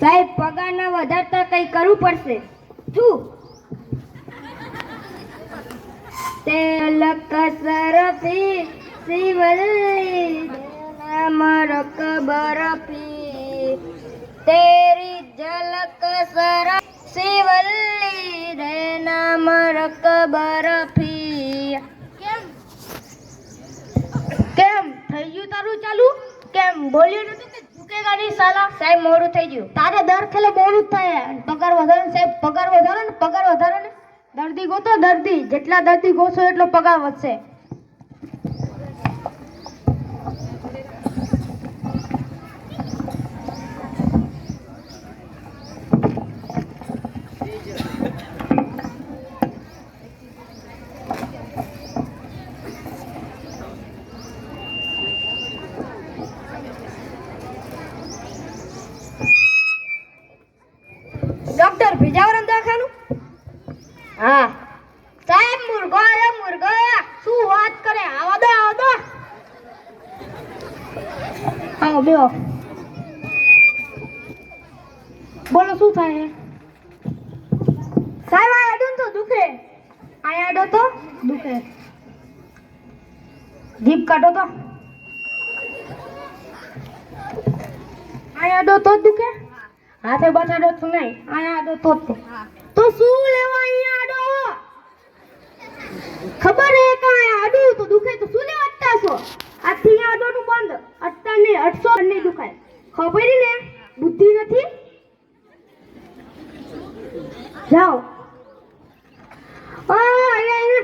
સાહેબ પગારના વધારતા કંઈ કરવું પડશે. શું? તિલક સરફી શિવલ્લી નામ રક બરફી તેરી ઝલક સરફ શિવલ્લી રે નામ રક બરફી. કેમ થઈ ગયું તારું ચાલુ? કેમ બોલ્યો નતું કે ઝુકેગા નહીં સાલા? સાહેબ મોડું થઈ ગયું. તારે દર ખેલે મોડું જ થાય. પગાર વધારો સાહેબ, પગાર વધારો ને, પગાર વધારો ને. દર્દી ગોતો દર્દી, જેટલા દર્દી ગોસો એટલો પગાર વધશે. ડોક્ટર ભેજાવરમ દવાખાનું? હા સાહેબ. મુર્ગો આયો મુર્ગો. શું વાત કરે? આવો દો આવો દો. આવો બેહો. બોલો શું થાય? સાહેબ આ આડો તો દુખે. આ આડો તો દુખે. જીભ કાઢો તો. આ આડો તો દુખે. હાથે બતાડો તો નહીં. આ આડો તો તો શું લેવા અહીંયા આડો? ખબર હે કે આડું તો દુખે તો શું લેવા અટતા છો? આજથી આડોનું બંધ. અટતા નહીં, 800 નહીં દુખાય. ખબર ને? બુદ્ધિ નથી. જાઓ. અહીંયા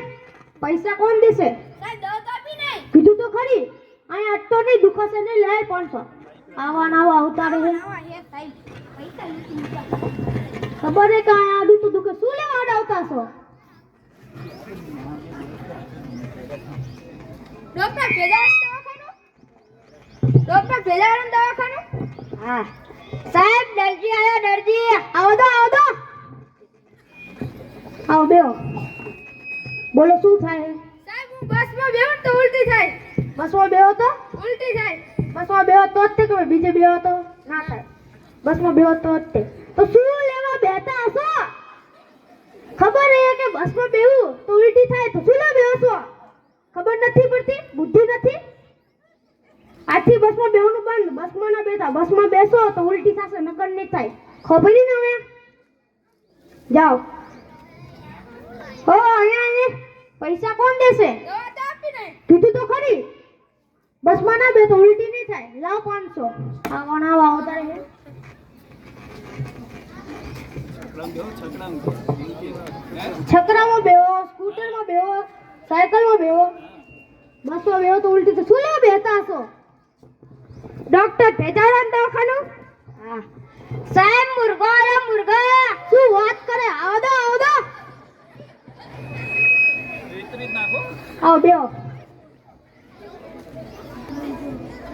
પૈસા કોણ દેશે? સાહેબ દવા આપી નહીં. કીધું તો ખરી. અહીંયા અટતો નહીં, દુખાશે નહીં. લે 500. આવા નાવા આવતા રહે. ખબર હે કે આડું તો દુખે. શું લેવા અડાવતા છો? ડોક્ટર ભેજાવરમ દવાખાનું? ડોક્ટર ભેજાવરમ દવાખાનું? હા સાહેબ દર્દી આયો દર્દી. આવો દો આવો દો. આવો બેહો. બોલો શું થાય? સાહેબ હું બસમાં બેહું તો ઉલટી થાય. બસમાં બેહો તો ઉલટી થાય. બસમાં બેહો તો જ કે બીજે બેહો તો ના થાય. બસમાં બેહો તો જ તે. તો શું લેવા બેઠા હશો? ખબર હે કે બસમાં બેહું તો ઉલટી થાય તો શું લેવા બેહો છો? ખબર નથી પડતી? બુદ્ધિ નથી? આજથી બસમાં બેહવાનું બંધ. બસમાં ના બેઠા. બસમાં બેસો તો ઉલટી થશે, નકર નહીં થાય. ખબર ને હવે? જાઓ. ઓ અહીંયા પૈસા કોણ દેશે? કીધું તો ખરી. બસમાં ના બેઠો ઉલટી નહીં થાય. લાવ 500. આવો ના આવો તારે. છકરામાં બેહો, સ્કૂટરમાં બેહો, સાયકલમાં બેહો, બસમાં બેહો તો ઉલટી તો શું લેવા બેહતા હશો? ડોક્ટર ભેજાવરમ દવાખાનું? હા સાહેબ મુર્ગો આયો મુર્ગો. શું વાત કરે? આવો દો આવો દો. આવો બેહો.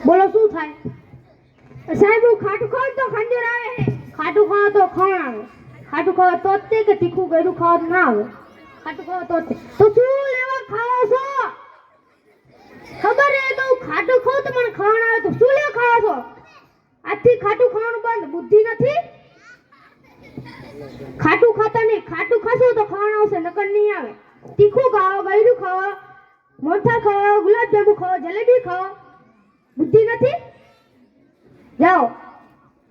બોલો શું થાય? સાહેબ હું ખાટું ખાવ તો ખંજર આવે. ખાટું ખાવ તો ખણ આવે. ખાટું ખાવ તો જ કે તીખું ગળું ખાવ ના આવે. ખાટું ખાવ તો તો શું લેવા ખાવો છો? ખબર હે તો ખાટું ખાવ તો મને ખાણ આવે તો શું લેવા ખાવો છો? આજથી ખાટું ખાવાનું બંધ. બુદ્ધિ નથી? ખાટું ખાતા નહીં. ખાટું ખાશો તો ખાણ આવશે, નકર નહીં આવે. તીખું ખાઓ, ગળું ખાઓ, મોથા ખાઓ, ગુલાબ જાંબુ ખાઓ, જલેબી ખાઓ. બુદ્ધિ નથી? જાઓ.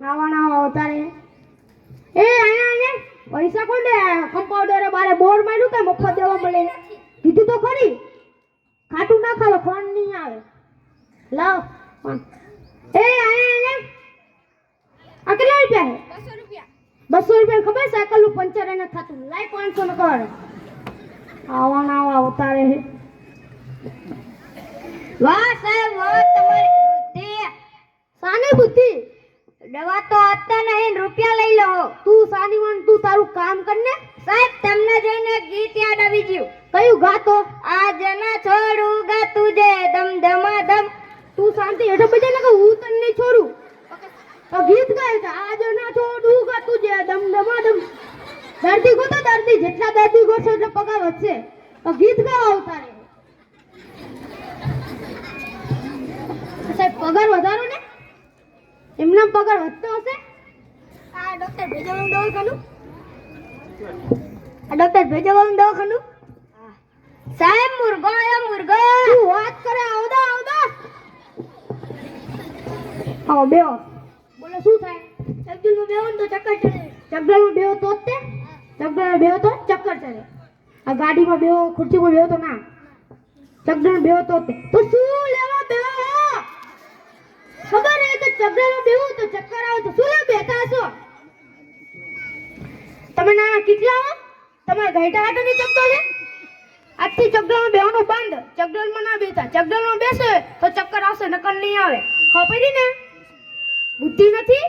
આવા ના આવો તારે. એ અહીંયા પૈસા કોણ દે? કમ્પાઉન્ડરે બારે બોર માર્યું કે મફત દેવા મળે? કીધું તો ખરી. ખાટું ના ખાલો ખોણ નહીં આવે. લાવ. એ અહીંયા આ કેટલા રૂપિયા છે? 200 રૂપિયા. ખબર સાયકલ નું પંચર એને થતું. લાય 500 નો કર. આવા ના આવા ઉતારે છે. વાહ સાહેબ વાહ, તમારી બુદ્ધિ. સાની બુદ્ધિ? દવા તો આપતા નહીં, રૂપિયા લઈ લો. તું સાની વન, તું તારું કામ કરને. સાહેબ તમને જોઈને ગીત યાદ આવી ગયું. કયું ગાતો? આજ ના છોડુંગા તુજે દમ ધમાધમ. તું શાંતિ હેઠો બજે ને કે હું તને નહીં છોડું. તો ગીત ગાય છે. આજ ના છોડુંગા તુજે દમ ધમાધમ. દર્દી ગોતો દર્દી, જેટલા દર્દી ગોતો એટલે પગાર વધશે. તો ગીત ગાવા આવતા રહે. સાહેબ પગાર વધારો ને. એમના પગાર વધતો હશે? આ ડોક્ટર ભેજાવાનું દવાખાનું આ ડોક્ટર ભેજાવાનું દવાખાનું સાહેબ મુર્ગો આયો મુર્ગો તું વાત કરે આવદો આવો બેહો બોલો શું થાય ચકડલમાં બેહો ને તો ચક્કર ચડે ચકડલમાં બેહો તો જ તે ચકડલમાં બેહો તો ચક્કર ચડે આ ગાડીમાં બેહો ખુરશીમાં બેહો તો ના ચકડલમાં બેહો તો જ તે તો શું લેવા બેહો ખબર હે કે ચકડલમાં બેહો તો ચક્કર આવે તો શું લેવા બેઠા છો તમે ના કેટલા હો તમારે ગાઈટા હાટો ની ચક્કર છે આજથી ચકડલમાં બેહવાનું બંધ ચકડલમાં ના બેસતા ચકડલમાં બેસે તો ચક્કર આવશે નકર નહીં આવે ખબર પડી ને બુદ્ધિ નથી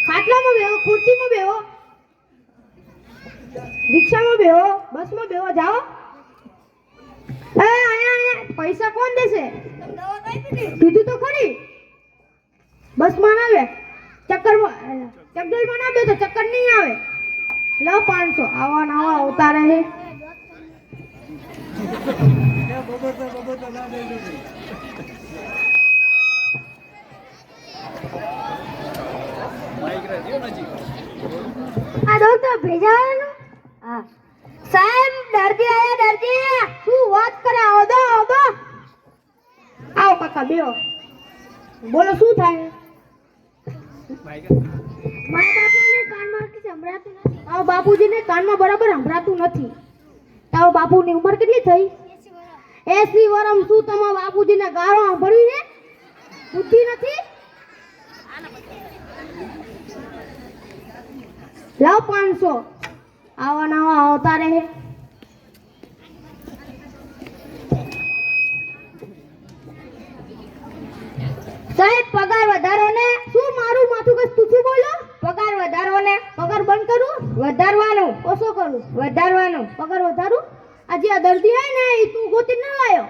ખાટલામાં બેહો ખુરશીમાં બેહો રિક્ષામાં બેહો બસમાં બેહો જાઓ એ આયા પૈસા કોણ દેશે કીધું તો ખરી બસમાં ના આવે ચકડલમાં ના બેસો ચક્કર નહીં આવે લો 500 આવા નવા આવતા રહે આ ડોક્ટર ભેજાવાનું હા સાહેબ દર્દી આયા દર્દી શું વાત કરે આવદો આવો કાકા બેહો બોલો શું થાય મારા બાપુને કાનમાં કે સંભળાતું નથી તારો બાપુજીને કાનમાં બરાબર સંભળાતું નથી તારો બાપુની ઉંમર કેટલી થઈ 80 વર્ષ શું તમારા બાપુજીને ગાળો સાંભળવી છે બુદ્ધિ નથી લાવ 500 આવા નવા આવતા રહે સાહેબ પગાર વધારો ને શું મારું માથું કસ તું શું બોલો પગાર વધારો ને પગાર બંધ કરું વધારવાનું ઓછો કરું વધારવાનું પગાર વધારું આજે આ દર્દી હોય ને એ તું ગોતી ન લાયો